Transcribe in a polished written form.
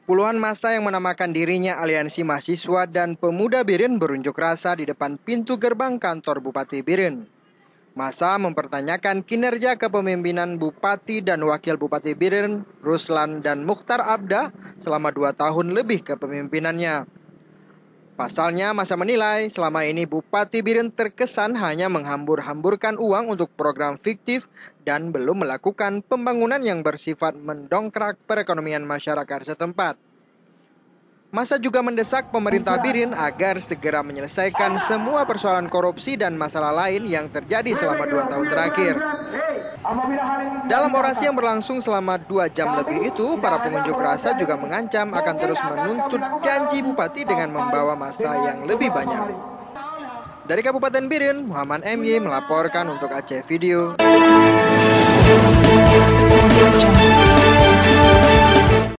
Puluhan massa yang menamakan dirinya Aliansi Mahasiswa dan Pemuda Biren berunjuk rasa di depan pintu gerbang kantor Bupati Biren. Massa mempertanyakan kinerja kepemimpinan Bupati dan Wakil Bupati Biren, Ruslan dan Mukhtar Abda selama 2 tahun lebih kepemimpinannya. Pasalnya, massa menilai selama ini Bupati Biren terkesan hanya menghambur-hamburkan uang untuk program fiktif dan belum melakukan pembangunan yang bersifat mendongkrak perekonomian masyarakat setempat. Massa juga mendesak pemerintah Biren agar segera menyelesaikan semua persoalan korupsi dan masalah lain yang terjadi selama 2 tahun terakhir. Dalam orasi yang berlangsung selama 2 jam lebih itu, para pengunjuk rasa juga mengancam akan terus menuntut janji Bupati dengan membawa massa yang lebih banyak. Dari Kabupaten Biren, Muhammad MY melaporkan untuk Aceh Video.